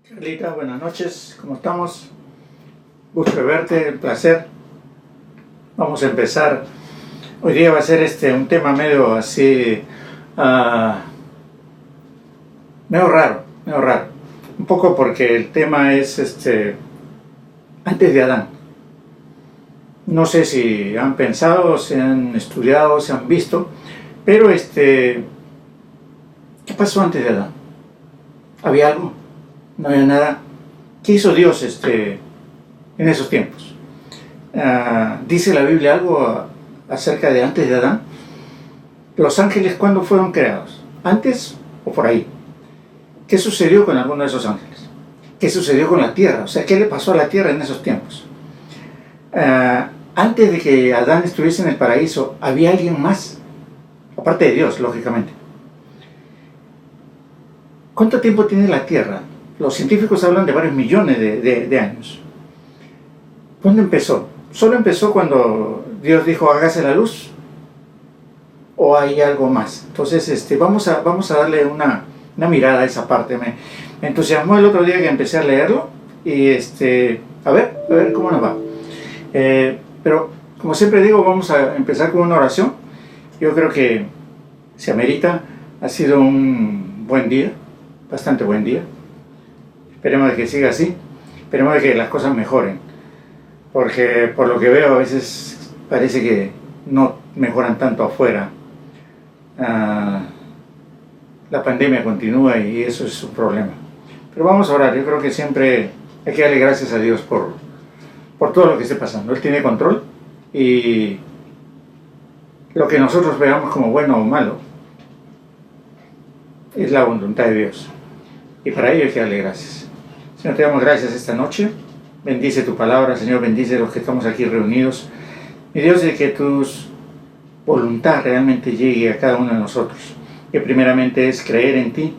Carlita, buenas noches, ¿cómo estamos? Gusto de verte, el placer. Vamos a empezar. Hoy día va a ser un tema medio así, medio raro. Un poco porque el tema es antes de Adán. No sé si han pensado, si han estudiado, si han visto, pero ¿qué pasó antes de Adán? ¿Había algo? No había nada. ¿Qué hizo Dios en esos tiempos? ¿Dice la Biblia algo acerca de antes de Adán? ¿Los ángeles cuándo fueron creados? ¿Antes o por ahí? ¿Qué sucedió con alguno de esos ángeles? ¿Qué sucedió con la tierra? O sea, ¿qué le pasó a la tierra en esos tiempos? Antes de que Adán estuviese en el paraíso, ¿había alguien más? Aparte de Dios, lógicamente. ¿Cuánto tiempo tiene la tierra? Los científicos hablan de varios millones de años. ¿Cuándo empezó? ¿Solo empezó cuando Dios dijo hágase la luz? ¿O hay algo más? Entonces vamos a darle una mirada a esa parte. Me entusiasmó el otro día que empecé a leerlo y a ver cómo nos va. Pero como siempre digo, vamos a empezar con una oración. Yo creo que se amerita. Ha sido un buen día, bastante buen día. Esperemos de que siga así, esperemos de que las cosas mejoren, porque por lo que veo a veces parece que no mejoran tanto afuera. La pandemia continúa y eso es un problema. Pero vamos a orar. Yo creo que siempre hay que darle gracias a Dios por todo lo que esté pasando. Él tiene control y lo que nosotros veamos como bueno o malo es la voluntad de Dios. Y para ello hay que darle gracias. Señor, te damos gracias esta noche. Bendice tu palabra, Señor, bendice a los que estamos aquí reunidos. Mi Dios, de que tu voluntad realmente llegue a cada uno de nosotros. Que primeramente es creer en ti,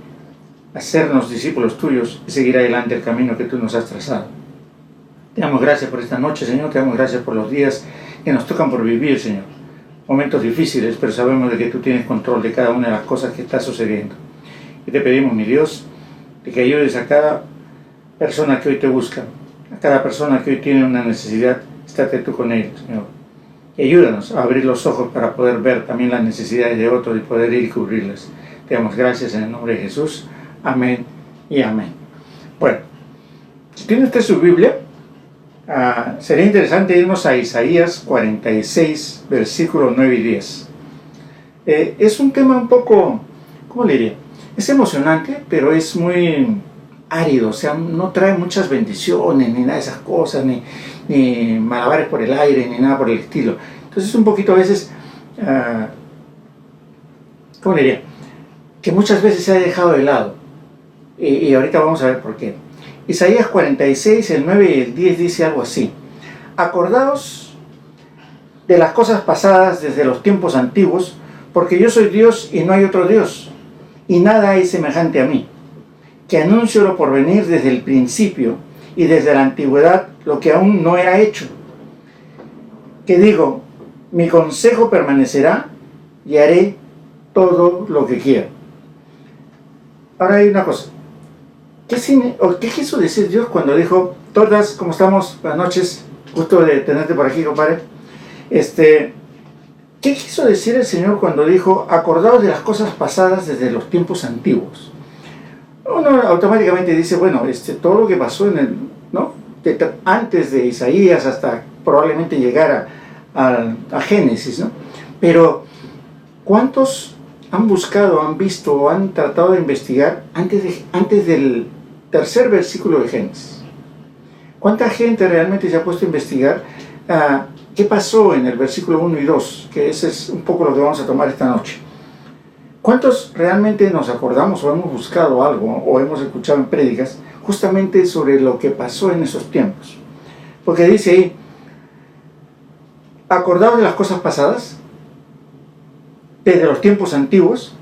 hacernos discípulos tuyos y seguir adelante el camino que tú nos has trazado. Te damos gracias por esta noche, Señor. Te damos gracias por los días que nos tocan por vivir, Señor. Momentos difíciles, pero sabemos de que tú tienes control de cada una de las cosas que está sucediendo. Y te pedimos, mi Dios, de que ayudes a cada persona que hoy te busca, a cada persona que hoy tiene una necesidad, estate tú con ellos, Señor. Y ayúdanos a abrir los ojos para poder ver también las necesidades de otros y poder ir y cubrirlas. Te damos gracias en el nombre de Jesús. Amén y amén. Bueno, si tiene usted su Biblia, sería interesante irnos a Isaías 46, versículos 9 y 10. Es un tema un poco, ¿cómo le diría? Es emocionante, pero es muy árido, o sea, no trae muchas bendiciones, ni nada de esas cosas, ni malabares por el aire, ni nada por el estilo. Entonces un poquito a veces, ¿cómo le diría? Que muchas veces se ha dejado de lado. Y ahorita vamos a ver por qué. Isaías 46, el 9 y el 10 dice algo así. Acordaos de las cosas pasadas desde los tiempos antiguos, porque yo soy Dios y no hay otro Dios, y nada hay semejante a mí, que anuncio lo por venir desde el principio y desde la antigüedad lo que aún no era hecho. Que digo, mi consejo permanecerá y haré todo lo que quiera. Ahora hay una cosa. ¿Qué quiso decir Dios cuando dijo, todas, ¿cómo estamos? Buenas noches, gusto de tenerte por aquí, compadre. ¿Qué quiso decir el Señor cuando dijo, acordaos de las cosas pasadas desde los tiempos antiguos? Uno automáticamente dice, bueno, todo lo que pasó ¿no? Antes de Isaías hasta probablemente llegar a Génesis, ¿no? Pero, ¿cuántos han buscado, han visto o han tratado de investigar antes del tercer versículo de Génesis? ¿Cuánta gente realmente se ha puesto a investigar qué pasó en el versículo 1 y 2? Que ese es un poco lo que vamos a tomar esta noche. ¿Cuántos realmente nos acordamos o hemos buscado algo o hemos escuchado en prédicas justamente sobre lo que pasó en esos tiempos? Porque dice ahí, acordaos de las cosas pasadas, desde los tiempos antiguos,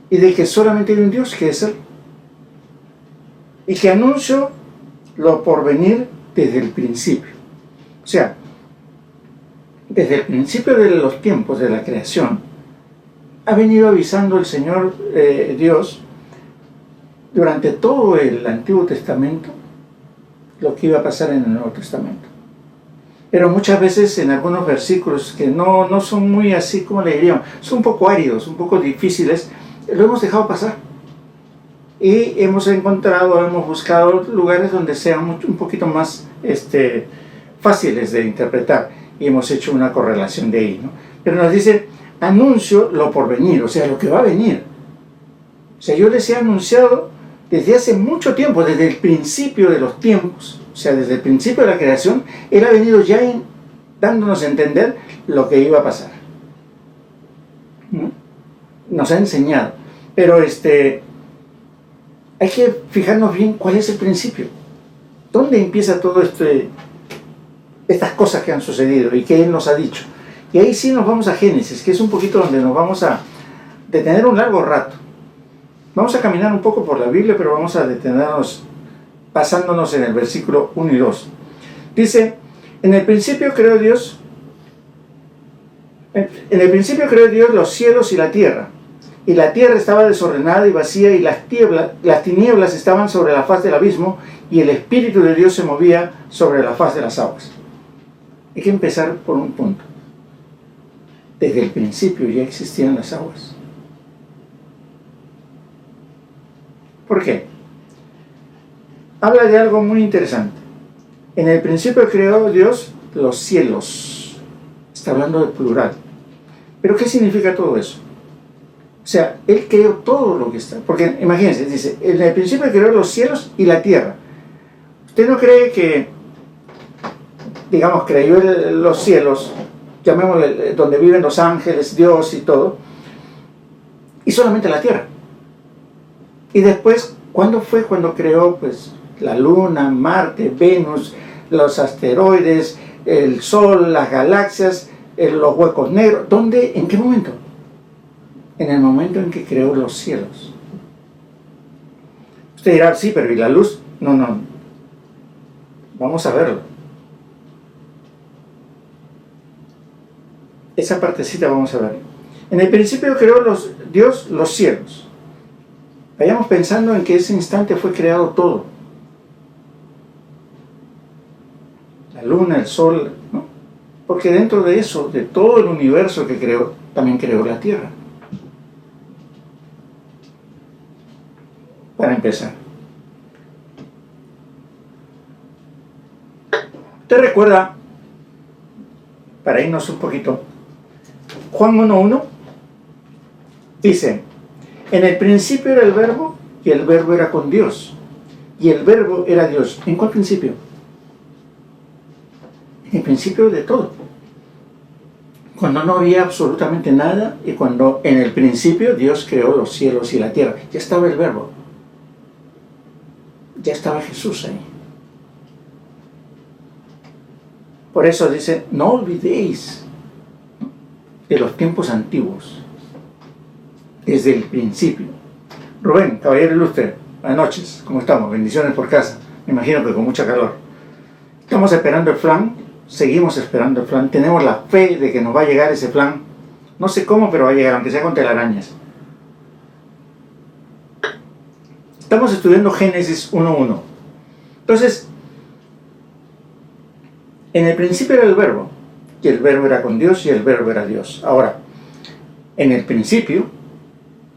y de que solamente hay un Dios, que es Él. Y que anuncio lo por venir desde el principio. O sea, desde el principio de los tiempos de la creación, ha venido avisando el Señor Dios durante todo el Antiguo Testamento lo que iba a pasar en el Nuevo Testamento. Pero muchas veces en algunos versículos que no son muy así como le diríamos, son un poco áridos, un poco difíciles, lo hemos dejado pasar. Y hemos buscado lugares donde sean un poquito más fáciles de interpretar. Y hemos hecho una correlación de ahí, ¿no? Pero nos dice, anuncio lo por venir, o sea, lo que va a venir. O sea, yo les he anunciado desde hace mucho tiempo, desde el principio de los tiempos, o sea, desde el principio de la creación, Él ha venido ya dándonos a entender lo que iba a pasar. ¿No? Nos ha enseñado. Pero hay que fijarnos bien cuál es el principio. ¿Dónde empieza todo estas cosas que han sucedido y que Él nos ha dicho? Y ahí sí nos vamos a Génesis, que es un poquito donde nos vamos a detener un largo rato. Vamos a caminar un poco por la Biblia, pero vamos a detenernos basándonos en el versículo 1 y 2. Dice, en el principio creó Dios los cielos y la tierra estaba desordenada y vacía, y las tinieblas estaban sobre la faz del abismo, y el Espíritu de Dios se movía sobre la faz de las aguas. Hay que empezar por un punto. Desde el principio ya existían las aguas. ¿Por qué? Habla de algo muy interesante. En el principio creó Dios los cielos. Está hablando de plural. ¿Pero qué significa todo eso? O sea, Él creó todo lo que está. Porque imagínense, dice, en el principio creó los cielos y la tierra. ¿Usted no cree que, digamos, creyó los cielos, llamémosle, donde viven los ángeles, Dios y todo, y solamente la tierra? Y después, ¿cuándo fue cuando creó, pues, la luna, Marte, Venus, los asteroides, el Sol, las galaxias, los huecos negros? ¿Dónde? ¿En qué momento? En el momento en que creó los cielos. Usted dirá, sí, pero ¿y la luz? No. Vamos a verlo. Esa partecita vamos a ver. En el principio creó Dios los cielos. Vayamos pensando en que ese instante fue creado todo. La luna, el sol, ¿no? Porque dentro de eso, de todo el universo que creó, también creó la tierra. Para empezar. ¿Te recuerda, para irnos un poquito, Juan 1:1? Dice, en el principio era el verbo, y el verbo era con Dios, y el verbo era Dios. ¿En cuál principio? En el principio de todo. Cuando no había absolutamente nada, y cuando en el principio Dios creó los cielos y la tierra. Ya estaba el verbo. Ya estaba Jesús ahí. Por eso dice, no olvidéis de los tiempos antiguos, desde el principio. Rubén, caballero ilustre, buenas noches, ¿cómo estamos? Bendiciones por casa, me imagino que con mucha calor. Estamos esperando el flan, seguimos esperando el flan, tenemos la fe de que nos va a llegar ese flan, no sé cómo, pero va a llegar, aunque sea con telarañas. Estamos estudiando Génesis 1:1. Entonces, en el principio era el verbo, y el verbo era con Dios, y el verbo era Dios. Ahora, en el principio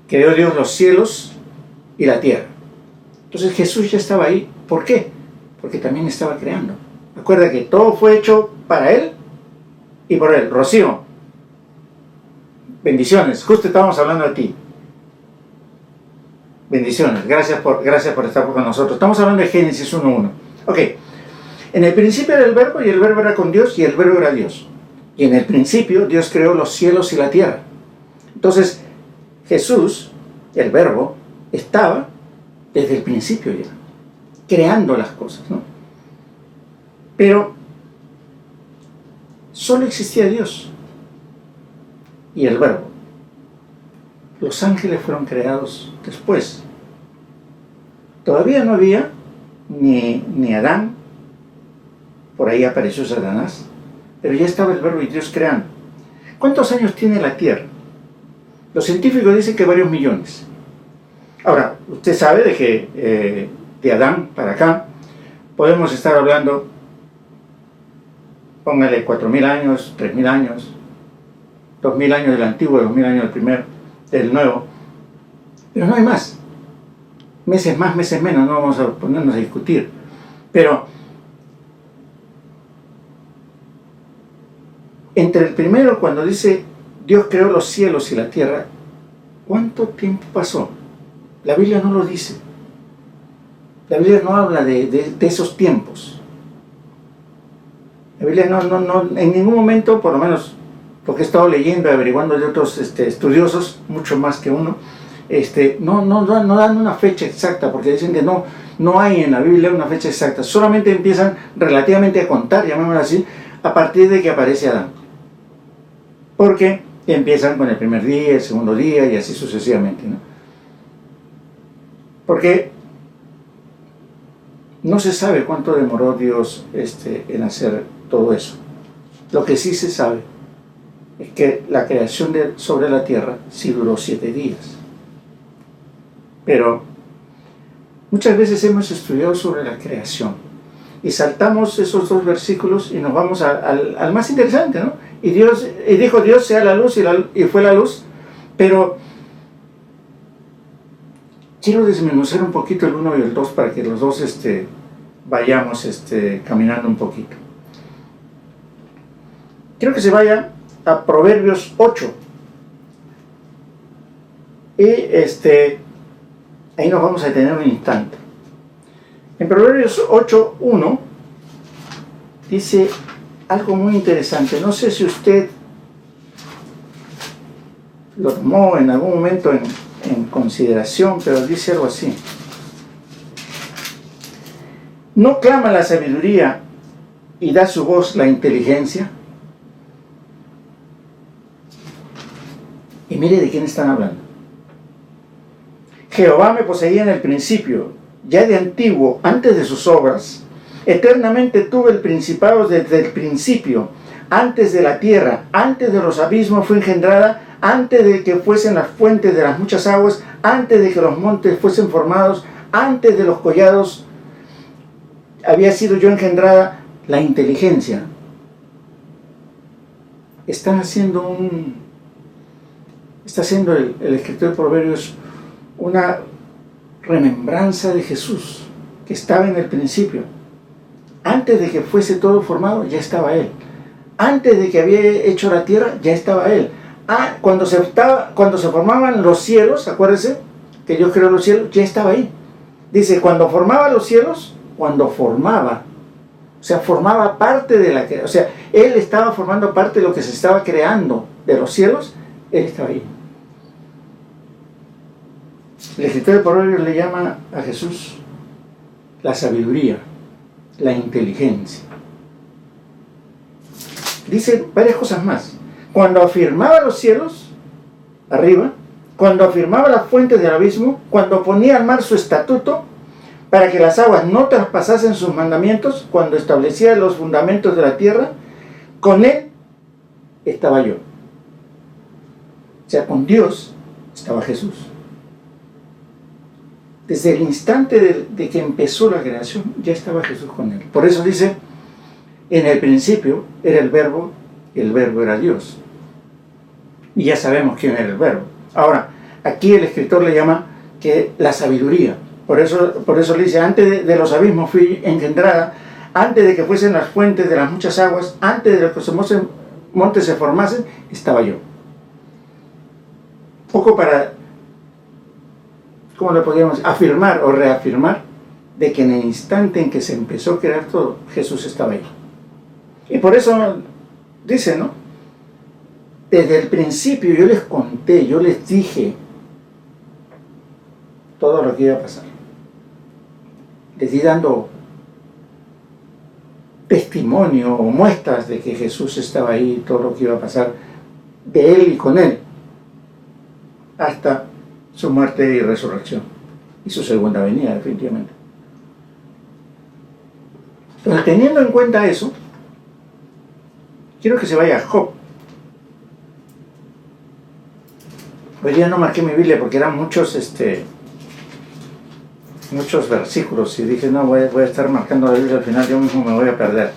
creó Dios los cielos y la tierra. Entonces Jesús ya estaba ahí. ¿Por qué? Porque también estaba creando. Recuerda que todo fue hecho para Él y por Él. Rocío, bendiciones. Justo estábamos hablando de ti. Bendiciones. Gracias por estar con nosotros. Estamos hablando de Génesis 1:1. Ok. En el principio era el verbo, y el verbo era con Dios, y el verbo era Dios. Y en el principio Dios creó los cielos y la tierra. Entonces, Jesús, el verbo, estaba desde el principio ya, creando las cosas, ¿no? Pero solo existía Dios y el verbo. Los ángeles fueron creados después. Todavía no había ni Adán, por ahí apareció Satanás, pero ya estaba el verbo y Dios creando. ¿Cuántos años tiene la Tierra? Los científicos dicen que varios millones. Ahora, usted sabe de que de Adán para acá podemos estar hablando, póngale 4.000 años, 3.000 años, 2.000 años del antiguo, 2.000 años del primero, del nuevo, pero no hay más. Meses más, meses menos, no vamos a ponernos a discutir. Pero entre el primero, cuando dice Dios creó los cielos y la tierra, ¿cuánto tiempo pasó? La Biblia no lo dice. La Biblia no habla de esos tiempos. La Biblia no, en ningún momento, por lo menos porque he estado leyendo y averiguando de otros estudiosos, mucho más que uno, no dan una fecha exacta, porque dicen que no hay en la Biblia una fecha exacta. Solamente empiezan relativamente a contar, llamémoslo así, a partir de que aparece Adán. Porque empiezan con el primer día, el segundo día y así sucesivamente, ¿no? Porque no se sabe cuánto demoró Dios en hacer todo eso. Lo que sí se sabe es que la creación sobre la tierra sí duró 7 días. Pero muchas veces hemos estudiado sobre la creación y saltamos esos 2 versículos y nos vamos al más interesante, ¿no? Y dijo Dios sea la luz y fue la luz. Pero quiero desmenuzar un poquito el 1 y el 2 para que los dos vayamos caminando un poquito. Quiero que se vaya a Proverbios 8. Y ahí nos vamos a detener un instante. En Proverbios 8:1 dice algo muy interesante. No sé si usted lo tomó en algún momento en consideración, pero dice algo así. ¿No clama la sabiduría y da su voz la inteligencia? Y mire de quién están hablando. Jehová me poseía en el principio, ya de antiguo, antes de sus obras. Eternamente tuve el principado desde el principio, antes de la tierra, antes de los abismos fue engendrada, antes de que fuesen las fuentes de las muchas aguas, antes de que los montes fuesen formados, antes de los collados, había sido yo engendrada. La inteligencia. Está haciendo el escritor de Proverbios una remembranza de Jesús, que estaba en el principio. Antes de que fuese todo formado, ya estaba Él. Antes de que había hecho la tierra, ya estaba Él. Cuando se formaban los cielos, acuérdense que Dios creó los cielos, ya estaba ahí. Dice, cuando formaba los cielos, formaba parte de la creación. O sea, Él estaba formando parte de lo que se estaba creando de los cielos, Él estaba ahí. El escritor de Proverbios le llama a Jesús la sabiduría, la inteligencia. Dice varias cosas más. Cuando afirmaba los cielos, arriba, cuando afirmaba las fuentes del abismo, cuando ponía al mar su estatuto, para que las aguas no traspasasen sus mandamientos, cuando establecía los fundamentos de la tierra, con Él estaba yo. O sea, con Dios estaba Jesús. Desde el instante de que empezó la creación, ya estaba Jesús con Él. Por eso dice, en el principio era el Verbo, y el Verbo era Dios. Y ya sabemos quién era el Verbo. Ahora, aquí el escritor le llama que la sabiduría. Por eso le dice, antes de los abismos fui engendrada, antes de que fuesen las fuentes de las muchas aguas, antes de que los montes se formasen, estaba yo. Poco para, ¿cómo le podríamos afirmar o reafirmar? De que en el instante en que se empezó a crear todo, Jesús estaba ahí. Y por eso dice, ¿no? Desde el principio yo les conté, yo les dije todo lo que iba a pasar. Les di dando testimonio o muestras de que Jesús estaba ahí, todo lo que iba a pasar de Él y con Él, hasta su muerte y resurrección, y su segunda venida, definitivamente. Entonces, teniendo en cuenta eso, quiero que se vaya a Job. Hoy día no marqué mi Biblia porque eran muchos muchos versículos y dije, no, voy a estar marcando la Biblia al final, yo mismo me voy a perder.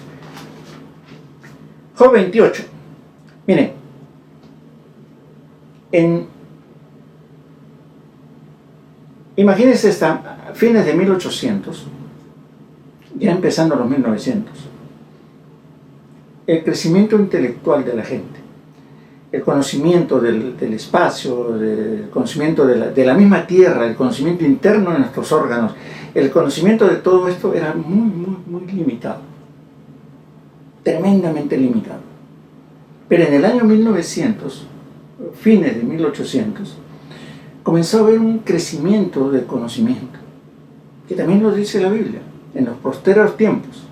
Job 28. Miren, imagínense, a fines de 1800, ya empezando los 1900, el crecimiento intelectual de la gente, el conocimiento del espacio, el conocimiento de la misma tierra, el conocimiento interno de nuestros órganos, el conocimiento de todo esto era muy limitado, tremendamente limitado. Pero en el año 1900, fines de 1800, comenzó a haber un crecimiento del conocimiento, que también lo dice la Biblia, en los posteriores tiempos.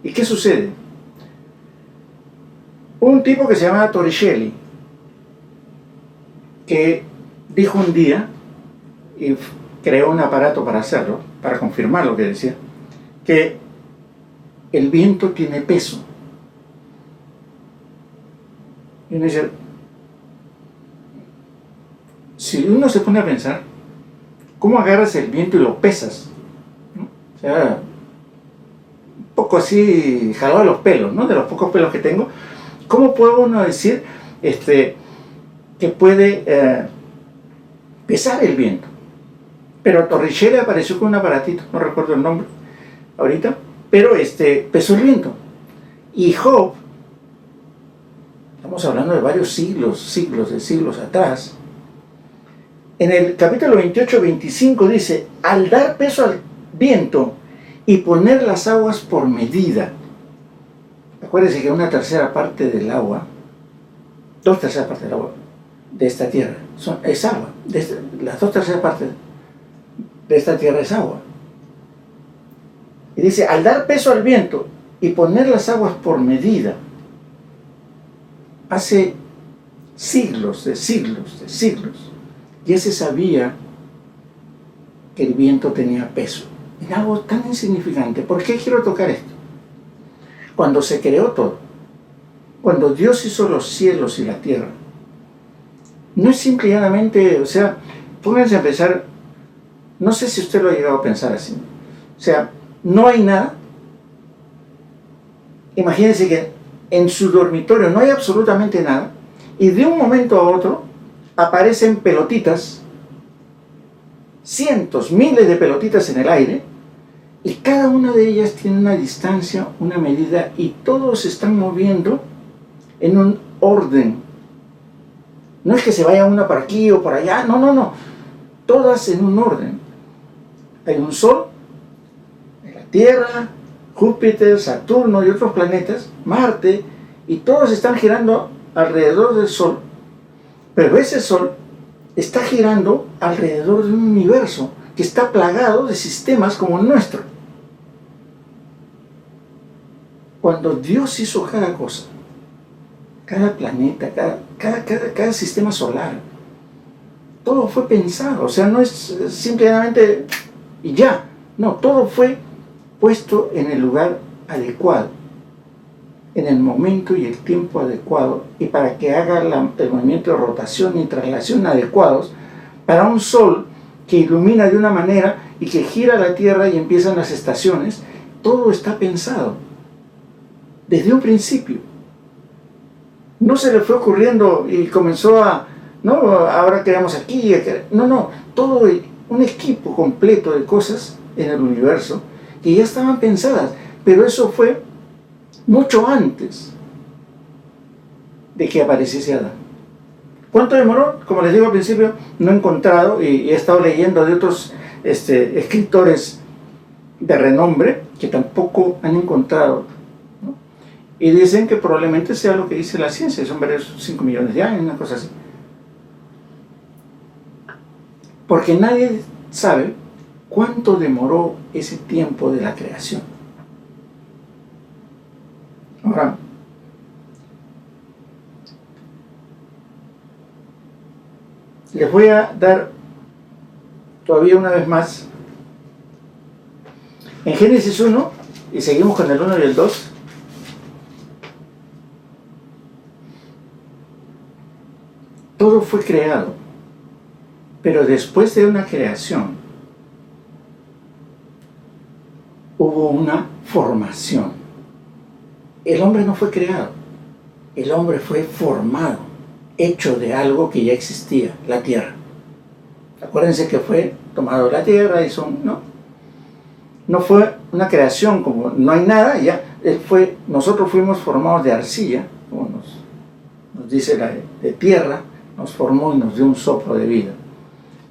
¿Y qué sucede? Un tipo que se llamaba Torricelli, que dijo un día, y creó un aparato para hacerlo, para confirmar lo que decía, que el viento tiene peso. Y uno dice, si uno se pone a pensar, ¿cómo agarras el viento y lo pesas? ¿No? O sea, un poco así jalado de los pelos, ¿no? De los pocos pelos que tengo. ¿Cómo puede uno decir que puede pesar el viento? Pero Torricelli apareció con un aparatito, no recuerdo el nombre ahorita, pero pesó el viento. Y Job, estamos hablando de varios siglos atrás, en el capítulo 28-25 dice, al dar peso al viento y poner las aguas por medida. Acuérdense que una tercera parte del agua, 2/3 partes del agua de esta tierra es agua. Las 2/3 partes de esta tierra es agua. Y dice, al dar peso al viento y poner las aguas por medida, hace siglos, ya se sabía que el viento tenía peso. Era algo tan insignificante. ¿Por qué quiero tocar esto? Cuando se creó todo, cuando Dios hizo los cielos y la tierra, no es simplemente, o sea, pónganse a pensar, no sé si usted lo ha llegado a pensar así, o sea, no hay nada. Imagínense que en su dormitorio no hay absolutamente nada y de un momento a otro aparecen pelotitas, cientos, miles de pelotitas en el aire, y cada una de ellas tiene una distancia, una medida, y todos se están moviendo en un orden. No es que se vaya una por aquí o por allá, no, todas en un orden. Hay un Sol, la Tierra, Júpiter, Saturno y otros planetas, Marte, y todos están girando alrededor del Sol, pero ese Sol está girando alrededor de un universo que está plagado de sistemas como el nuestro. Cuando Dios hizo cada cosa, cada planeta, cada sistema solar, todo fue pensado, o sea, no es simplemente y ya, no, todo fue puesto en el lugar adecuado, en el momento y el tiempo adecuado, y para que haga el movimiento de rotación y traslación adecuados para un Sol que ilumina de una manera y que gira la Tierra y empiezan las estaciones. Todo está pensado desde un principio. No se le fue ocurriendo y comenzó no, ahora quedamos aquí, no, todo un equipo completo de cosas en el universo que ya estaban pensadas, pero eso fue mucho antes de que apareciese Adán. ¿Cuánto demoró? Como les digo al principio, no he encontrado y he estado leyendo de otros escritores de renombre que tampoco han encontrado, ¿no? Y dicen que probablemente sea lo que dice la ciencia, son varios 5 millones de años, una cosa así. Porque nadie sabe cuánto demoró ese tiempo de la creación. Ahora, les voy a dar todavía una vez más en Génesis 1, y seguimos con el 1 y el 2. Todo fue creado, pero después de una creación hubo una formación. El hombre no fue creado, el hombre fue formado, hecho de algo que ya existía, la tierra. Acuérdense que fue tomado la tierra y no fue una creación como no hay nada, ya nosotros fuimos formados de arcilla, como nos dice de tierra, nos formó y nos dio un soplo de vida.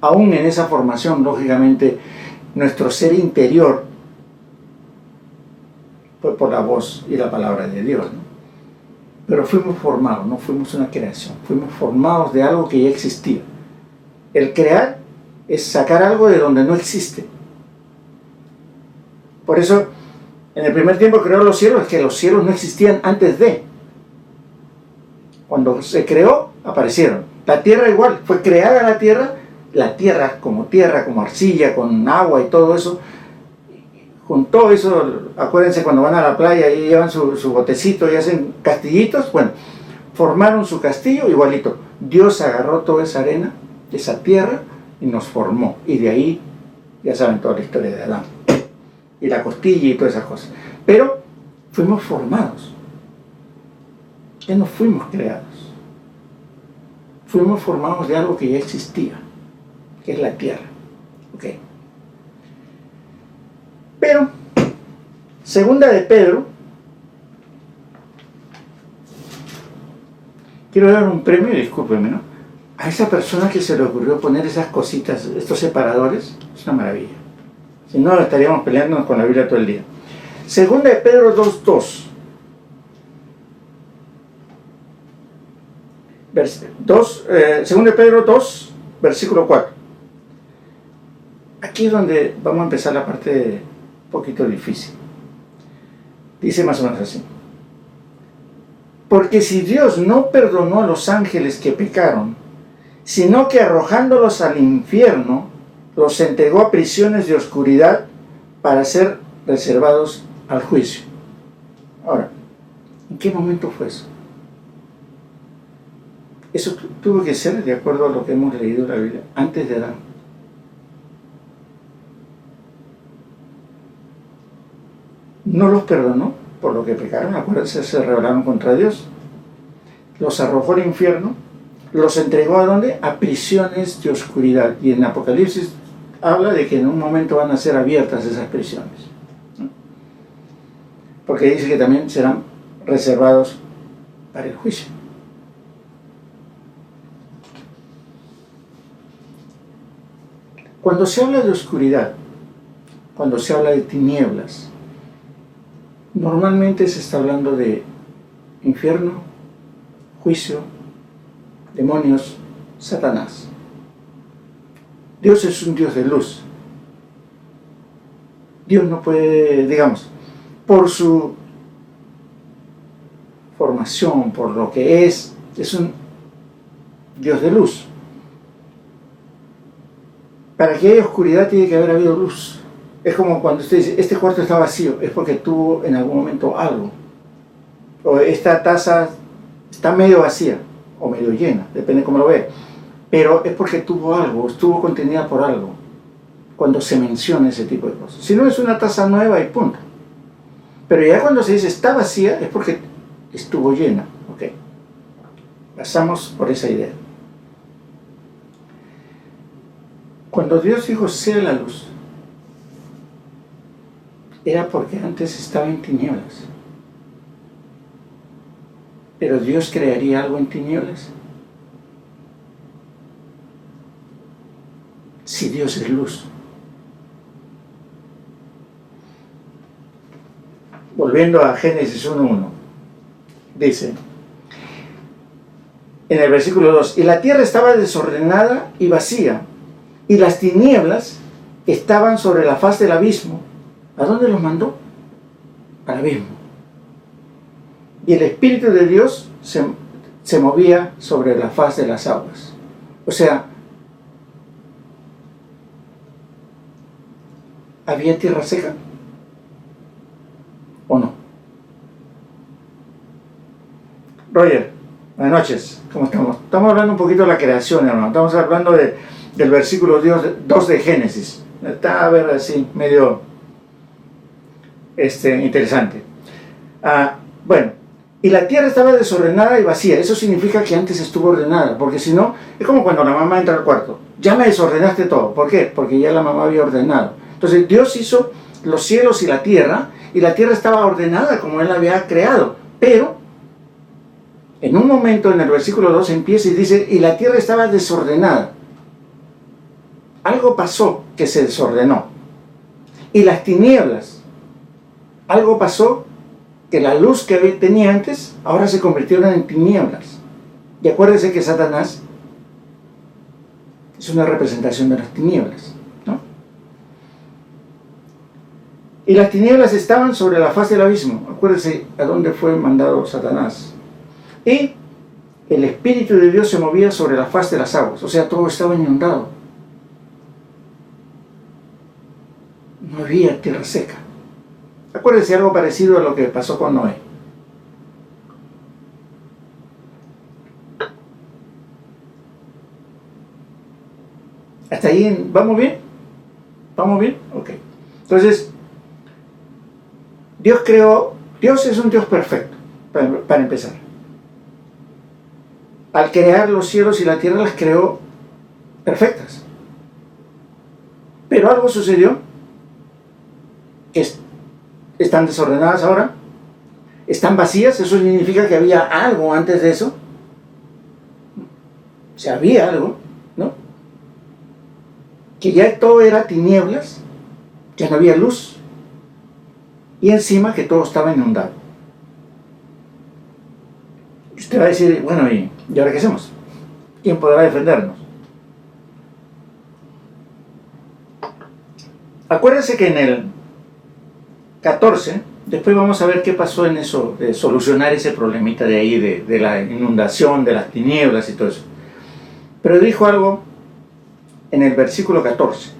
Aún en esa formación, lógicamente, nuestro ser interior fue por la voz y la palabra de Dios, ¿no? Pero fuimos formados, no fuimos una creación, fuimos formados de algo que ya existía. El crear es sacar algo de donde no existe. Por eso, en el primer tiempo creó los cielos, es que los cielos no existían antes de. Cuando se creó, aparecieron. La tierra igual, fue creada la tierra como arcilla, con agua y todo eso. Con todo eso, acuérdense cuando van a la playa y llevan su botecito y hacen castillitos, bueno, formaron su castillo igualito. Dios agarró toda esa arena, esa tierra, y nos formó. Y de ahí, ya saben toda la historia de Adán. Y la costilla y todas esas cosas. Pero fuimos formados. Ya no fuimos creados. Fuimos formados de algo que ya existía, que es la tierra. ¿Ok? Pero, segunda de Pedro, quiero dar un premio, discúlpenme, ¿no? A esa persona que se le ocurrió poner esas cositas, estos separadores, es una maravilla. Si no, estaríamos peleándonos con la Biblia todo el día. Segunda de Pedro 2:2. Segunda de Pedro 2, versículo 4. Aquí es donde vamos a empezar la parte un poquito difícil. Dice más o menos así. Porque si Dios no perdonó a los ángeles que pecaron, sino que arrojándolos al infierno, los entregó a prisiones de oscuridad para ser reservados al juicio. Ahora, ¿en qué momento fue eso? Eso tuvo que ser, de acuerdo a lo que hemos leído en la Biblia, antes de Adán. No los perdonó por lo que pecaron, acuérdense, se rebelaron contra Dios. Los arrojó al infierno, los entregó ¿a dónde? A prisiones de oscuridad. Y en Apocalipsis habla de que en un momento van a ser abiertas esas prisiones, ¿no? Porque dice que también serán reservados para el juicio. Cuando se habla de oscuridad, cuando se habla de tinieblas, normalmente se está hablando de infierno, juicio, demonios, Satanás. Dios es un Dios de luz. Dios no puede, digamos, por su formación, por lo que es un Dios de luz. Para que haya oscuridad tiene que haber habido luz. Es como cuando usted dice, este cuarto está vacío, es porque tuvo en algún momento algo. O esta taza está medio vacía, o medio llena, depende cómo lo ve. Pero es porque tuvo algo, estuvo contenida por algo, cuando se menciona ese tipo de cosas. Si no, es una taza nueva y punto. Pero ya cuando se dice está vacía, es porque estuvo llena. Ok. Pasamos por esa idea. Cuando Dios dijo sea la luz, era porque antes estaba en tinieblas. Pero Dios crearía algo en tinieblas. Si Dios es luz. Volviendo a Génesis 1:1, dice en el versículo 2, y la tierra estaba desordenada y vacía, y las tinieblas estaban sobre la faz del abismo. ¿A dónde los mandó? Al abismo. Y el Espíritu de Dios se movía sobre la faz de las aguas. O sea, ¿había tierra seca? ¿O no? Roger, buenas noches, ¿cómo estamos? Estamos hablando un poquito de la creación, hermano. Estamos hablando del versículo 2 de Génesis. Está a ver así, medio... interesante. Bueno, y la tierra estaba desordenada y vacía. Eso significa que antes estuvo ordenada, porque si no, es como cuando la mamá entra al cuarto. Ya me desordenaste todo. ¿Por qué? Porque ya la mamá había ordenado. Entonces Dios hizo los cielos y la tierra estaba ordenada como Él la había creado. Pero, en un momento en el versículo 2 empieza y dice, y la tierra estaba desordenada. Algo pasó que se desordenó. Y las tinieblas, algo pasó que la luz que tenía antes, ahora se convirtieron en tinieblas. Y acuérdense que Satanás es una representación de las tinieblas, ¿no? Y las tinieblas estaban sobre la faz del abismo. Acuérdense a dónde fue mandado Satanás. Y el Espíritu de Dios se movía sobre la faz de las aguas. O sea, todo estaba inundado. No había tierra seca. Acuérdense algo parecido a lo que pasó con Noé. ¿Hasta ahí vamos bien? ¿Vamos bien? Ok. Entonces, Dios es un Dios perfecto, para empezar. Al crear los cielos y la tierra las creó perfectas. Pero algo sucedió, que están desordenadas ahora, están vacías. Eso significa que había algo antes de eso. O sea, había algo, ¿no? Que ya todo era tinieblas, ya no había luz, y encima que todo estaba inundado. Usted va a decir, bueno, ¿y ahora qué hacemos? ¿Quién podrá defendernos? Acuérdense que en el 14, después vamos a ver qué pasó en eso, de solucionar ese problemita de ahí, de la inundación, de las tinieblas y todo eso. Pero dijo algo en el versículo 14.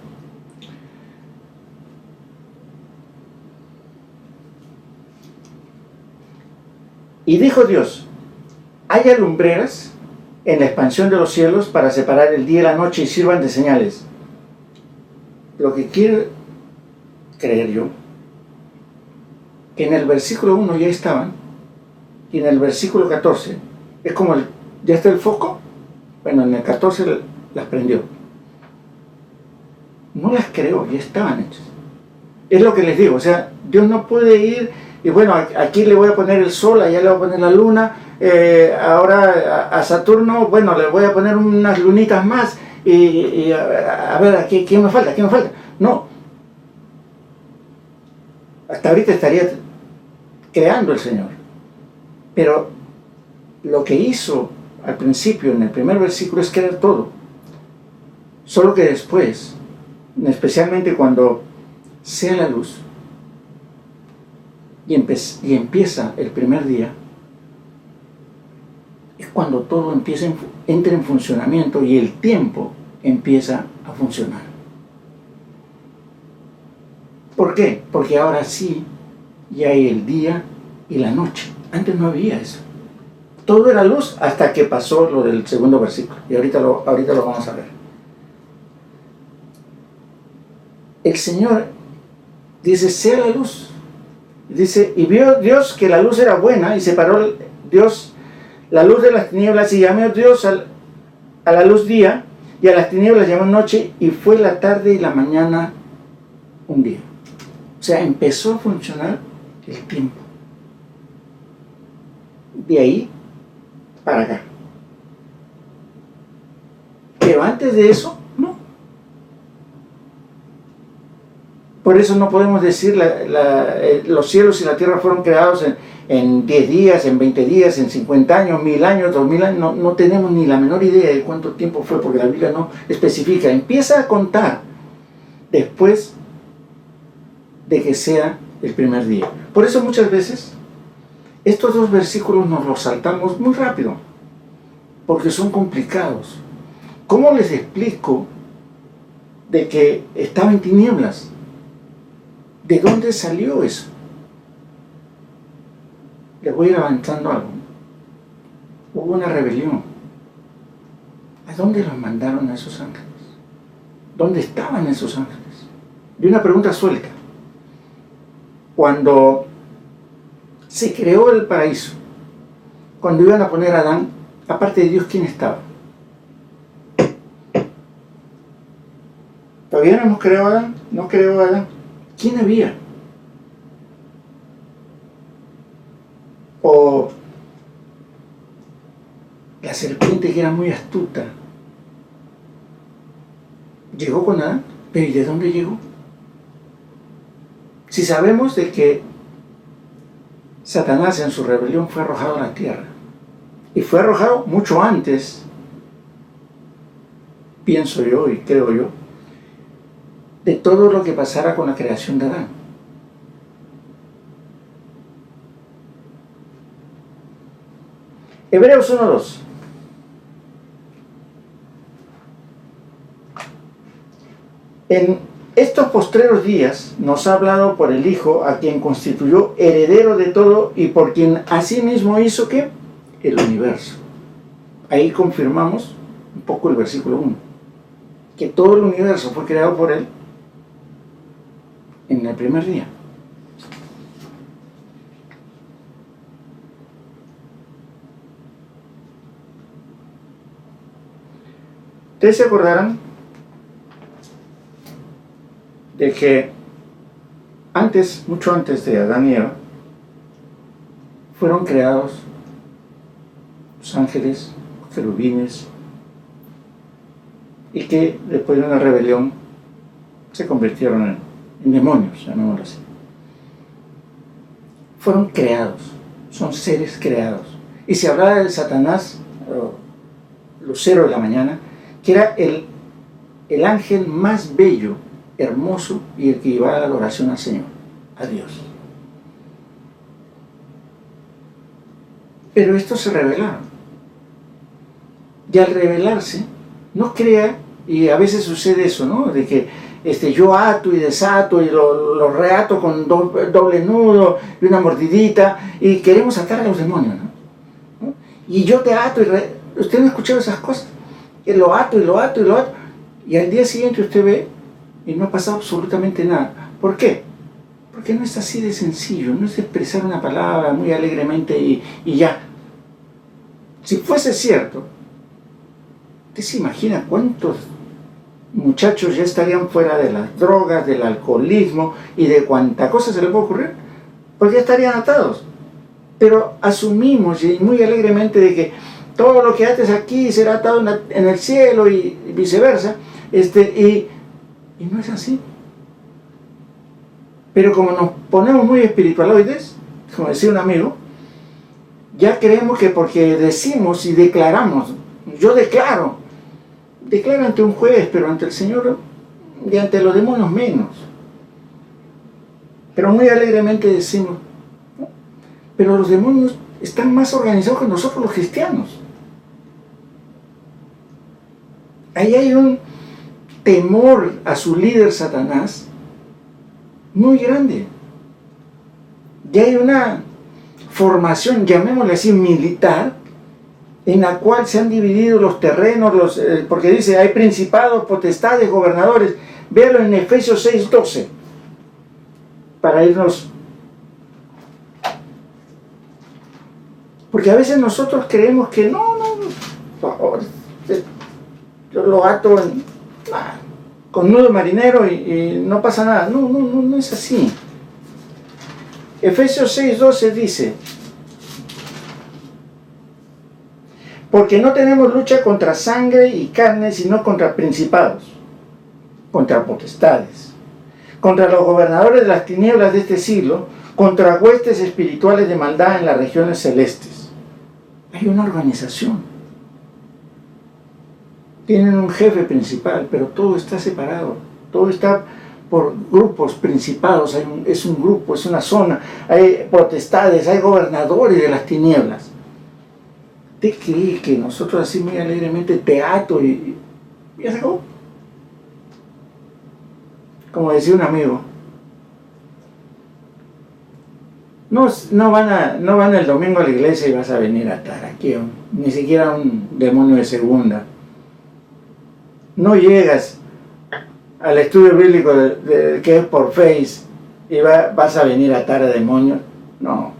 Y dijo Dios, haya lumbreras en la expansión de los cielos para separar el día y la noche y sirvan de señales. Lo que quiero creer yo, que en el versículo 1 ya estaban, y en el versículo 14, es como ya está el foco. Bueno, en el 14 las prendió. No las creó, ya estaban hechas. Es lo que les digo, o sea, Dios no puede ir y bueno, aquí le voy a poner el sol, allá le voy a poner la luna, ahora a Saturno, bueno, le voy a poner unas lunitas más y a ver, aquí, ¿quién me falta? ¿Quién me falta? No. Hasta ahorita estaría creando el Señor. Pero lo que hizo al principio, en el primer versículo, es crear todo. Solo que después, especialmente cuando sea la luz y empieza el primer día, es cuando todo entra en funcionamiento y el tiempo empieza a funcionar. ¿Por qué? Porque ahora sí ya hay el día y la noche. Antes no había eso. Todo era luz hasta que pasó lo del segundo versículo. Y ahorita lo vamos a ver. El Señor dice, sea la luz. Dice, y vio Dios que la luz era buena y separó Dios la luz de las tinieblas y llamó Dios a la luz día y a las tinieblas llamó noche y fue la tarde y la mañana un día. O sea, empezó a funcionar el tiempo. De ahí para acá. Pero antes de eso, no. Por eso no podemos decir los cielos y la tierra fueron creados en 10 días, en 20 días, en 50 años, 1000 años, 2000 años. No tenemos ni la menor idea de cuánto tiempo fue, porque la Biblia no especifica. Empieza a contar después de que sea el primer día. Por eso muchas veces estos dos versículos nos los saltamos muy rápido, porque son complicados. ¿Cómo les explico de que estaba en tinieblas? ¿De dónde salió eso? Les voy a ir avanzando algo. Hubo una rebelión. ¿A dónde los mandaron a esos ángeles? ¿Dónde estaban esos ángeles? Y una pregunta suelta. cuando se creó el paraíso, cuando iban a poner a Adán, aparte de Dios, ¿quién estaba? ¿Todavía no hemos creado a Adán? ¿No creó a Adán? ¿Quién había? O la serpiente, que era muy astuta, llegó con Adán, pero ¿y de dónde llegó? Si sabemos de que Satanás en su rebelión fue arrojado a la tierra, y fue arrojado mucho antes, pienso yo y creo yo, de todo lo que pasara con la creación de Adán. Hebreos 1:2. En estos postreros días nos ha hablado por el Hijo, a quien constituyó heredero de todo y por quien asimismo hizo ¿qué? El universo. Ahí confirmamos un poco el versículo 1, que todo el universo fue creado por Él en el primer día. Ustedes se acordarán de que antes, mucho antes de Adán y Eva, fueron creados los ángeles, querubines, y que después de una rebelión se convirtieron en demonios, llamémoslo así. Fueron creados, son seres creados. Y se hablaba de Satanás, lucero de la mañana, que era el ángel más bello, hermoso y el que llevaba la adoración al Señor, a Dios. Pero estos se rebelaron. Y al rebelarse, no crea, y a veces sucede eso, ¿no? De que yo ato y desato y lo reato con doble nudo y una mordidita y queremos atar a los demonios, ¿no? Y yo te ato y usted no ha escuchado esas cosas. Y lo ato y lo ato y lo ato. Y al día siguiente usted ve y no ha pasado absolutamente nada. ¿Por qué? Porque no es así de sencillo, no es expresar una palabra muy alegremente y ya. Si fuese cierto, ¿usted se imagina cuántos muchachos ya estarían fuera de las drogas, del alcoholismo y de cuánta cosa se les puede ocurrir? Porque ya estarían atados. Pero asumimos y muy alegremente de que todo lo que haces aquí será atado en el cielo y viceversa, y no es así. Pero como nos ponemos muy espiritualoides, como decía un amigo, ya creemos que porque decimos y declaramos, yo declaro ante un juez, pero ante el Señor y ante los demonios menos. Pero muy alegremente decimos, ¿no? Pero los demonios están más organizados que nosotros los cristianos. Ahí hay un temor a su líder Satanás muy grande. Y hay una formación, llamémosle así, militar, en la cual se han dividido los terrenos, porque dice, hay principados, potestades, gobernadores. Véalo en Efesios 6:12, para irnos. Porque a veces nosotros creemos que no, por favor, yo lo ato con nudo marinero y no pasa nada. No es así. Efesios 6:12 dice, porque no tenemos lucha contra sangre y carne, sino contra principados, contra potestades, contra los gobernadores de las tinieblas de este siglo, contra huestes espirituales de maldad en las regiones celestes. Hay una organización. Tienen un jefe principal, pero todo está separado, todo está por grupos, principados, es un grupo, es una zona, hay potestades, hay gobernadores de las tinieblas. ¿Usted cree que nosotros así muy alegremente te ato y ya se acabó? Como decía un amigo, no van el domingo a la iglesia y vas a venir a atar aquí, ni siquiera un demonio de segunda. No llegas al estudio bíblico que es por Face y vas a venir a atar a demonios. No.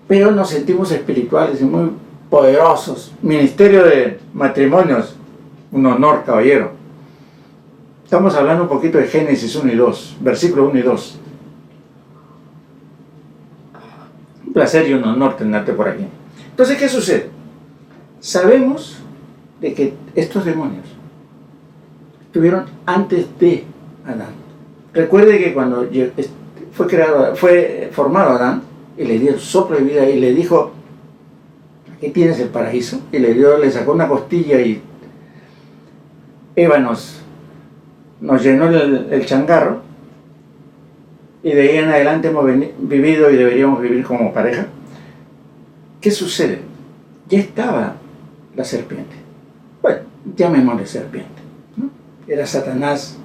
Pero nos sentimos espirituales y muy poderosos. Ministerio de matrimonios, un honor, caballero. Estamos hablando un poquito de Génesis 1 y 2, versículo 1 y 2. Un placer y un honor tenerte por aquí. Entonces, ¿qué sucede? Sabemos de que estos demonios estuvieron antes de Adán. Recuerde que cuando fue formado Adán, y le dio el soplo de vida y le dijo, aquí tienes el paraíso, y le sacó una costilla y Eva nos llenó el changarro, y de ahí en adelante hemos vivido y deberíamos vivir como pareja. ¿Qué sucede? Ya estaba la serpiente. Bueno, llamémosle serpiente, ¿no? Era Satanás.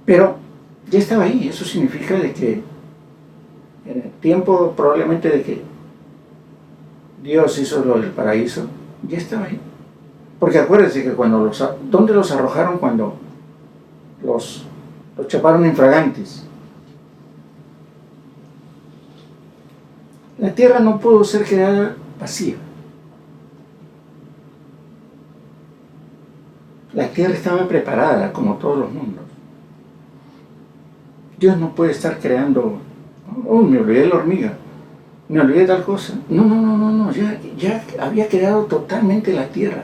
Pero ya estaba ahí. Eso significa de que en el tiempo probablemente de que Dios hizo lo del paraíso, ya estaba ahí. Porque acuérdense que ¿dónde los arrojaron cuando los chaparon infragantis? La tierra no pudo ser creada vacía. La tierra estaba preparada como todos los mundos. Dios no puede estar creando, me olvidé de la hormiga, me olvidé de tal cosa. No, ya había creado totalmente la tierra.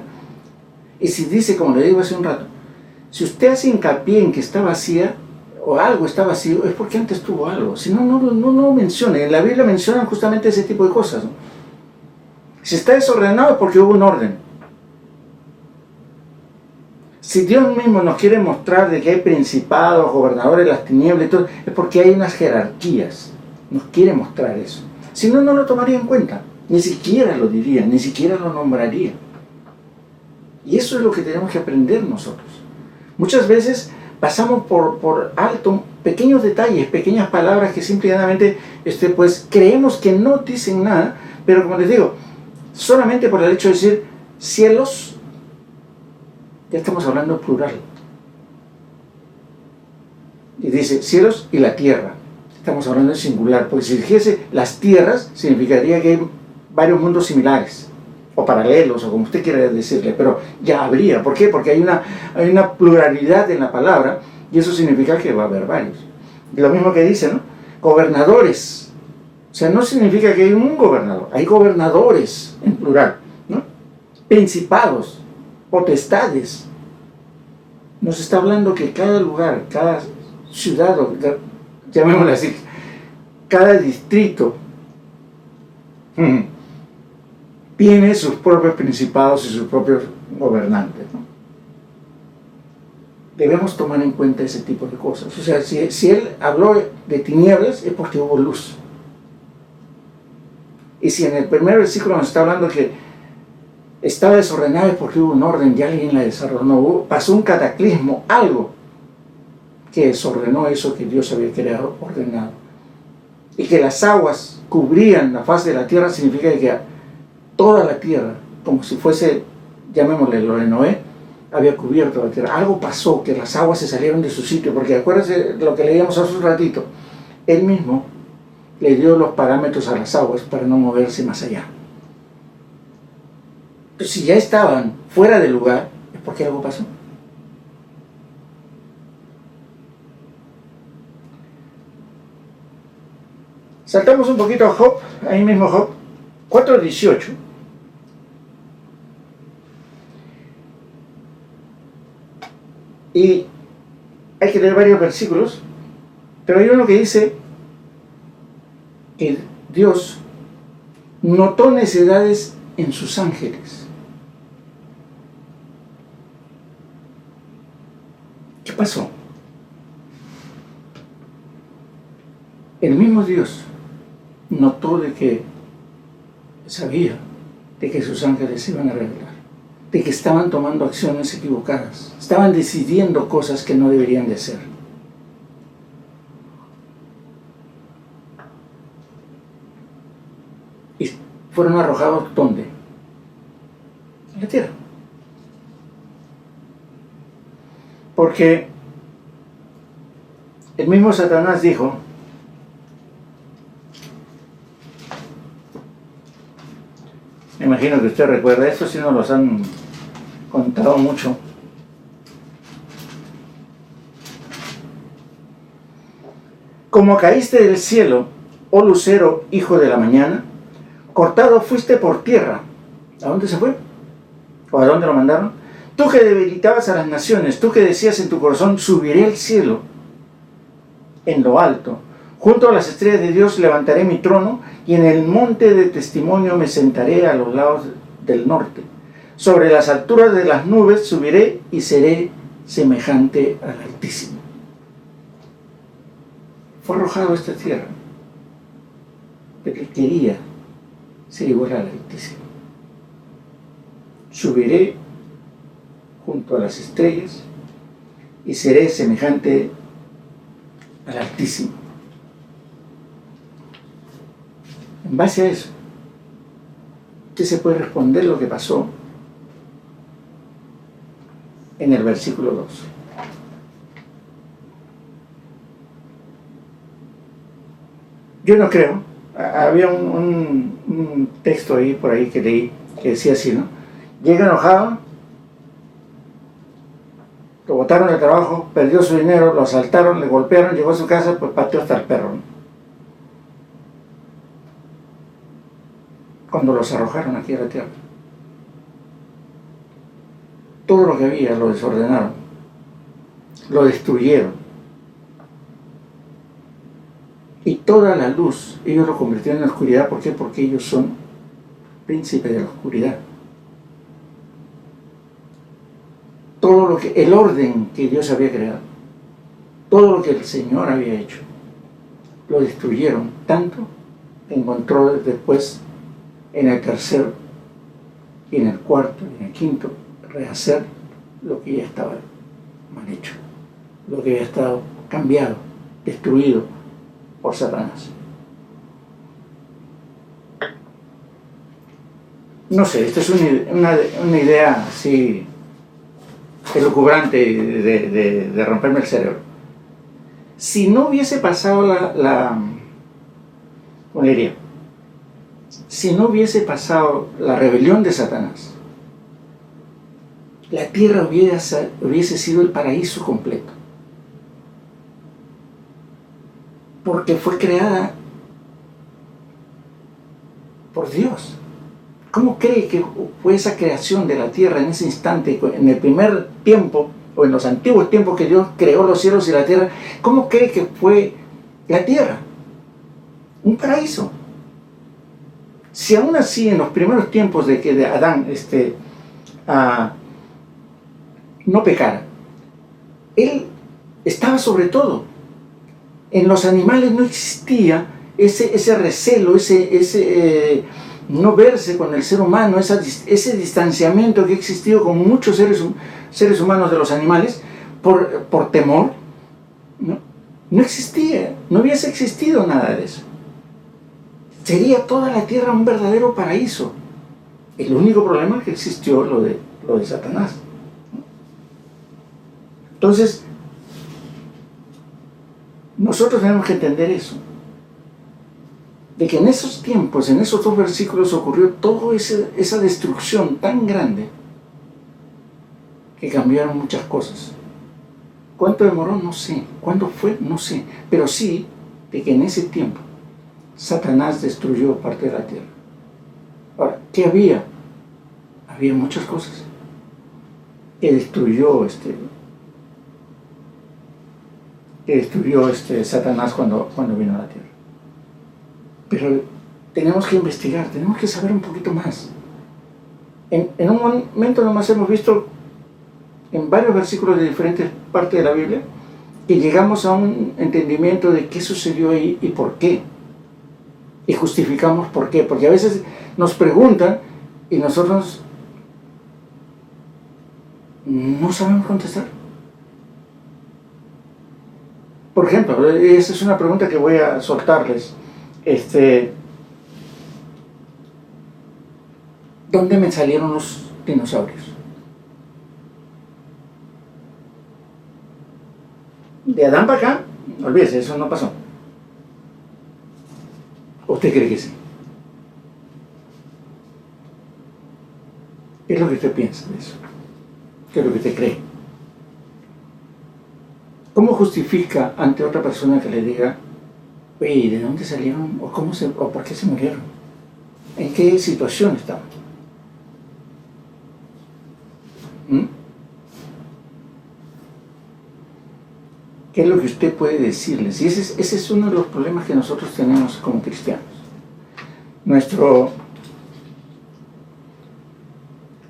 Y si dice, como le digo hace un rato, si usted hace hincapié en que está vacía, o algo está vacío, es porque antes tuvo algo. Si no mencione. En la Biblia mencionan justamente ese tipo de cosas, ¿no? Si está desordenado es porque hubo un orden. Si Dios mismo nos quiere mostrar de que hay principados, gobernadores de las tinieblas y todo, es porque hay unas jerarquías. Nos quiere mostrar eso. Si no, no lo tomaría en cuenta. Ni siquiera lo diría, ni siquiera lo nombraría. Y eso es lo que tenemos que aprender nosotros. Muchas veces pasamos por alto pequeños detalles, pequeñas palabras que simplemente pues creemos que no dicen nada, pero como les digo, solamente por el hecho de decir cielos, ya estamos hablando plural. Y dice cielos y la tierra. Estamos hablando en singular, porque si dijese las tierras, significaría que hay varios mundos similares, o paralelos, o como usted quiera decirle, pero ya habría. ¿Por qué? Porque hay una pluralidad en la palabra, y eso significa que va a haber varios. Y lo mismo que dice, ¿no? Gobernadores. O sea, no significa que hay un gobernador, hay gobernadores en plural, ¿no? Principados, potestades. Nos está hablando que cada lugar, cada ciudad, llamémoslo así, cada distrito tiene sus propios principados y sus propios gobernantes, ¿no? Debemos tomar en cuenta ese tipo de cosas. O sea, si él habló de tinieblas es porque hubo luz. Y si en el primer versículo nos está hablando que estaba desordenada es porque hubo un orden y alguien la desordenó. Pasó un cataclismo, algo que desordenó eso que Dios había creado, ordenado. Y que las aguas cubrían la faz de la tierra significa que toda la tierra, como si fuese, llamémosle lo de Noé, había cubierto la tierra. Algo pasó, que las aguas se salieron de su sitio, porque acuérdense lo que leíamos hace un ratito, él mismo le dio los parámetros a las aguas para no moverse más allá. Pero si ya estaban fuera del lugar, es porque algo pasó. Saltamos un poquito a Job, ahí mismo Job 4:18. Y hay que leer varios versículos, pero hay uno que dice que Dios notó necedades en sus ángeles. ¿Qué pasó? El mismo Dios notó de que sabía de que sus ángeles se iban a revelar, de que estaban tomando acciones equivocadas, estaban decidiendo cosas que no deberían de hacer. Y fueron arrojados ¿dónde? En la tierra. Porque El mismo Satanás dijo, me imagino que usted recuerda, esto sí nos los han contado mucho. Como caíste del cielo, oh lucero, hijo de la mañana, cortado fuiste por tierra. ¿A dónde se fue? ¿O a dónde lo mandaron? Tú que debilitabas a las naciones, tú que decías en tu corazón, subiré al cielo, en lo alto. Junto a las estrellas de Dios levantaré mi trono, y en el monte de testimonio me sentaré a los lados del norte. Sobre las alturas de las nubes subiré y seré semejante al Altísimo. Fue arrojado a esta tierra, pero él quería ser igual al Altísimo. Subiré junto a las estrellas y seré semejante al Altísimo. En base a eso, usted se puede responder lo que pasó en el versículo 2. Yo no creo, había un texto ahí por ahí que leí que decía así, ¿no? Llega enojado, lo botaron de trabajo, perdió su dinero, lo asaltaron, le golpearon, llegó a su casa, pues pateó hasta el perro, ¿no? Cuando los arrojaron aquí a la tierra. Todo lo que había lo desordenaron, lo destruyeron. Y toda la luz, ellos lo convirtieron en oscuridad. ¿Por qué? Porque ellos son príncipes de la oscuridad. Todo lo que, el orden que Dios había creado, todo lo que el Señor había hecho, lo destruyeron tanto que encontró después en el tercero y en el cuarto y en el quinto rehacer lo que ya estaba mal hecho, lo que había estado cambiado, destruido por Satanás. No sé, esta es una idea así elucubrante de romperme el cerebro. Si no hubiese pasado ¿cómo le diría? Si no hubiese pasado la rebelión de Satanás, la tierra hubiese sido el paraíso completo. Porque fue creada por Dios. ¿Cómo cree que fue esa creación de la tierra en ese instante, en el primer tiempo, o en los antiguos tiempos que Dios creó los cielos y la tierra? ¿Cómo cree que fue la tierra? Un paraíso. Si aún así en los primeros tiempos de que Adán no pecara, él estaba sobre todo. En los animales no existía ese recelo, ese no verse con el ser humano, ese distanciamiento que ha existido con muchos seres humanos de los animales por temor. No existía, no hubiese existido nada de eso. Sería toda la tierra un verdadero paraíso. El único problema es que existió lo de Satanás. Entonces, nosotros tenemos que entender eso. De que en esos tiempos, en esos dos versículos, ocurrió toda esa destrucción tan grande que cambiaron muchas cosas. ¿Cuánto demoró? No sé. ¿Cuándo fue? No sé. Pero sí, de que en ese tiempo Satanás destruyó parte de la tierra. Ahora, ¿qué había? Había muchas cosas que destruyó Satanás cuando vino a la tierra. Pero tenemos que investigar, tenemos que saber un poquito más. En un momento nomás hemos visto en varios versículos de diferentes partes de la Biblia que llegamos a un entendimiento de qué sucedió ahí y por qué. Y justificamos por qué. Porque a veces nos preguntan y nosotros no sabemos contestar. Por ejemplo, esa es una pregunta que voy a soltarles. ¿Dónde me salieron los dinosaurios? De Adán para acá Olvídese, eso no pasó. ¿Usted cree que sí? ¿Qué es lo que usted piensa de eso? ¿Qué es lo que usted cree? ¿Cómo justifica ante otra persona que le diga, oye, ¿de dónde salieron? ¿O por qué se murieron? ¿En qué situación estaban? ¿Mm? ¿Qué es lo que usted puede decirles? Y ese es uno de los problemas que nosotros tenemos como cristianos. Nuestro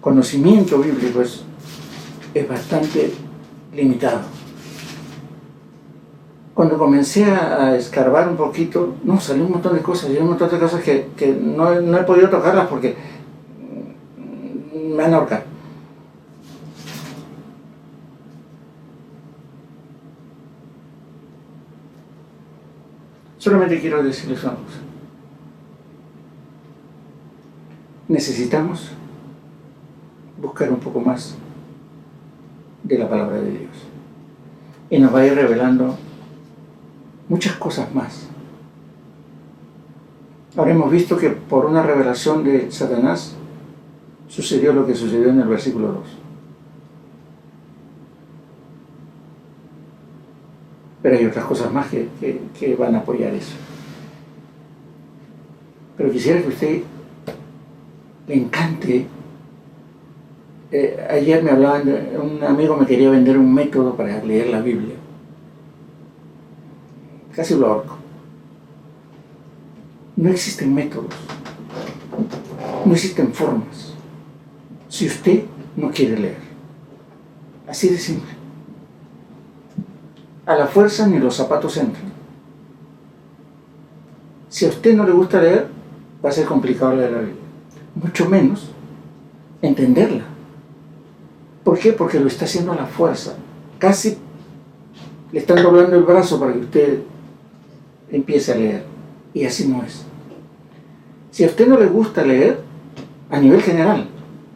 conocimiento bíblico es bastante limitado. Cuando comencé a escarbar un poquito, salió un montón de cosas, y un montón de cosas que no he podido tocarlas porque me van a ahorcar. Solamente quiero decirles una cosa. Necesitamos buscar un poco más de la palabra de Dios. Y nos va a ir revelando muchas cosas más. Ahora hemos visto que por una revelación de Satanás sucedió lo que sucedió en el versículo 2. Pero hay otras cosas más que van a apoyar eso. Pero quisiera que a usted le encante. Ayer me hablaban, un amigo me quería vender un método para leer la Biblia. Casi lo ahorco. No existen métodos, no existen formas, si usted no quiere leer. Así de simple. A la fuerza ni los zapatos entran. Si a usted no le gusta leer, va a ser complicado leer la Biblia. Mucho menos entenderla. ¿Por qué? Porque lo está haciendo a la fuerza. Casi le están doblando el brazo para que usted empiece a leer. Y así no es. Si a usted no le gusta leer, a nivel general,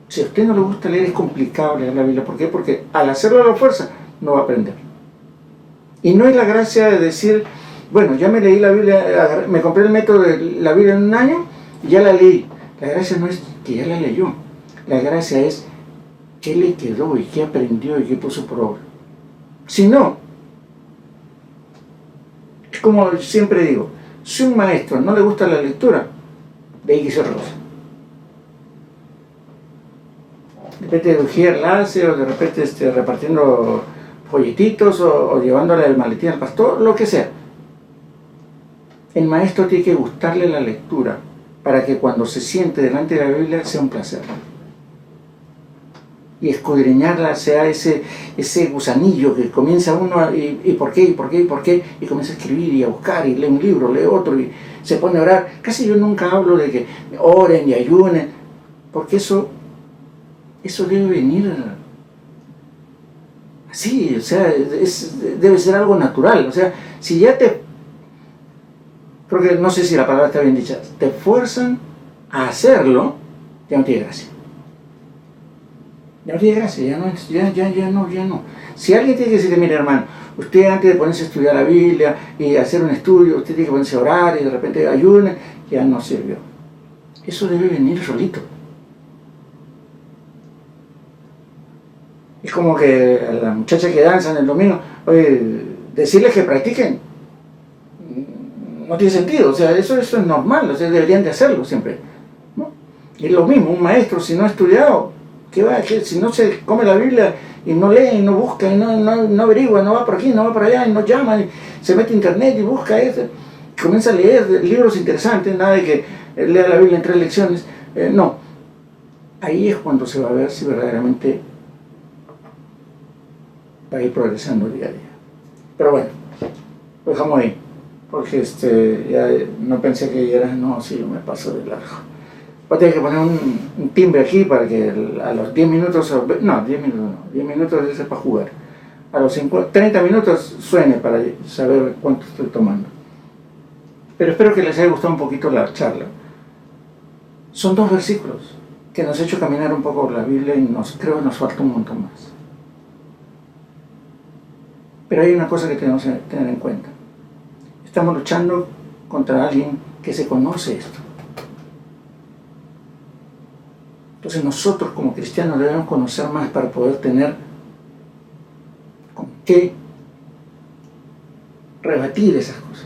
si a usted no le gusta leer, es complicado leer la Biblia. ¿Por qué? Porque al hacerlo a la fuerza, no va a aprender. Y no es la gracia de decir, bueno, ya me leí la Biblia, me compré el método de la Biblia en un año y ya la leí. La gracia no es que ya la leyó. La gracia es qué le quedó y qué aprendió y qué puso por obra. Si no, es como siempre digo, si a un maestro no le gusta la lectura, de ahí que se rosa. De repente de enlace o de repente repartiendo folletitos o llevándole el maletín al pastor, lo que sea. El maestro tiene que gustarle la lectura para que cuando se siente delante de la Biblia sea un placer. Y escudriñarla sea ese gusanillo que comienza uno y por qué, y comienza a escribir y a buscar y lee un libro, lee otro y se pone a orar. Casi yo nunca hablo de que oren y ayunen, porque eso debe venir así, o sea, debe ser algo natural. O sea, si ya creo que no sé si la palabra está bien dicha, te fuerzan a hacerlo, ya no tiene gracia. Ya no tiene gracia, ya no. Si alguien tiene que decirle, mire hermano, usted antes de ponerse a estudiar la Biblia y hacer un estudio, usted tiene que ponerse a orar y de repente ayune, ya no sirvió. Eso debe venir solito. Es como que a la muchacha que danza en el domingo, oye, decirles que practiquen, no tiene sentido. O sea, eso es normal, o sea, deberían de hacerlo siempre, ¿no? Y es lo mismo, un maestro si no ha estudiado, si no se come la Biblia y no lee, y no busca, y no averigua, no va por aquí, no va por allá, y no llama, y se mete a internet y busca eso, y comienza a leer libros interesantes, nada de que lea la Biblia en 3 lecciones, no. Ahí es cuando se va a ver si verdaderamente va a ir progresando día a día. Pero bueno, lo dejamos ahí, porque ya no pensé que ya era, no, sí, yo me paso de largo. Va a tener que poner un timbre aquí para que a los 10 minutos, no, 10 minutos es para jugar. A los 30 minutos suene para saber cuánto estoy tomando. Pero espero que les haya gustado un poquito la charla. Son 2 versículos que nos han hecho caminar un poco por la Biblia y creo que nos falta un montón más. Pero hay una cosa que tenemos que tener en cuenta. Estamos luchando contra alguien que se conoce esto. Entonces nosotros como cristianos debemos conocer más para poder tener con qué rebatir esas cosas.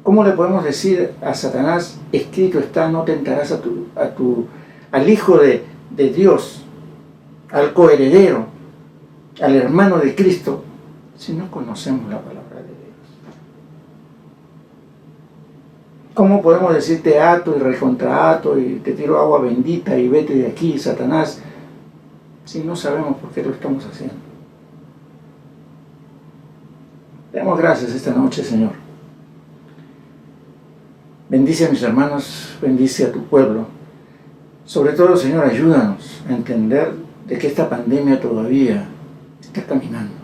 ¿Cómo le podemos decir a Satanás, escrito está, no tentarás al Hijo de Dios, al coheredero, al hermano de Cristo, si no conocemos la palabra de Dios? ¿Cómo podemos decir te ato y recontraato y te tiro agua bendita y vete de aquí, Satanás, si no sabemos por qué lo estamos haciendo? Te damos gracias esta noche, Señor. Bendice a mis hermanos, bendice a tu pueblo. Sobre todo, Señor, ayúdanos a entender de que esta pandemia todavía está caminando.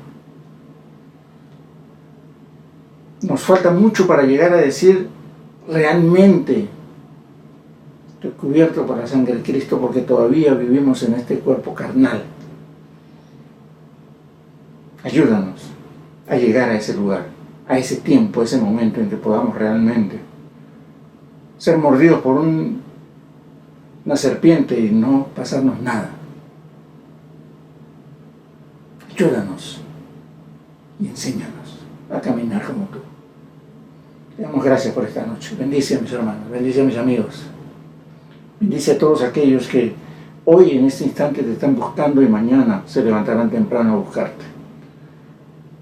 Nos falta mucho para llegar a decir realmente estoy cubierto por la sangre de Cristo, porque todavía vivimos en este cuerpo carnal. Ayúdanos a llegar a ese lugar, a ese tiempo, a ese momento en que podamos realmente ser mordidos por una serpiente y no pasarnos nada. Ayúdanos y enséñanos a caminar como tú. Te damos gracias por esta noche. Bendice a mis hermanos, bendice a mis amigos. Bendice a todos aquellos que hoy en este instante te están buscando y mañana se levantarán temprano a buscarte.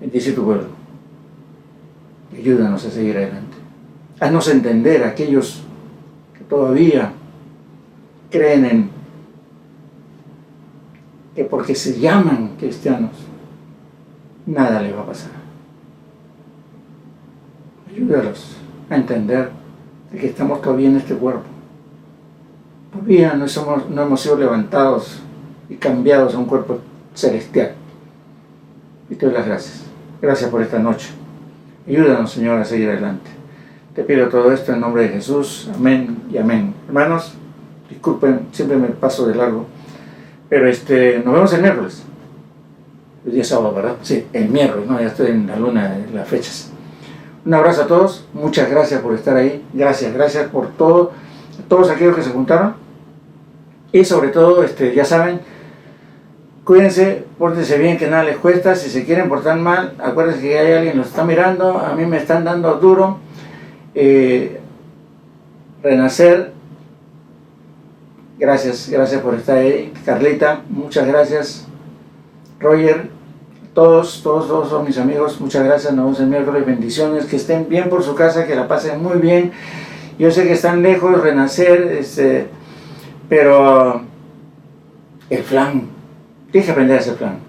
Bendice tu pueblo. Ayúdanos a seguir adelante. Haznos entender a aquellos que todavía creen en que porque se llaman cristianos, nada les va a pasar. Ayúdalos a entender de que estamos todavía en este cuerpo. Todavía no hemos sido levantados y cambiados a un cuerpo celestial. Y te doy las gracias. Gracias por esta noche. Ayúdanos, Señor, a seguir adelante. Te pido todo esto en nombre de Jesús. Amén y amén. Hermanos, disculpen, siempre me paso de largo. Pero nos vemos el miércoles. El día sábado, ¿verdad? Sí, el miércoles, ¿no? Ya estoy en la luna de las fechas. Un abrazo a todos. Muchas gracias por estar ahí. Gracias por todo. A todos aquellos que se juntaron. Y sobre todo, ya saben, cuídense, pórtense bien, que nada les cuesta. Si se quieren portar mal, acuérdense que hay alguien que los está mirando. A mí me están dando duro. Renacer. Gracias por estar ahí. Carlita, muchas gracias. Roger, todos son mis amigos, muchas gracias. Nos vemos el miércoles. Bendiciones, que estén bien por su casa, que la pasen muy bien. Yo sé que están lejos, Renacer, pero el flan, tienes que aprender a hacer flan.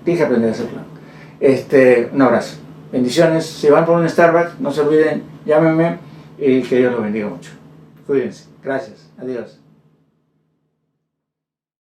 Un abrazo, bendiciones. Si van por un Starbucks, no se olviden, llámenme y que Dios los bendiga mucho. Cuídense, gracias, adiós.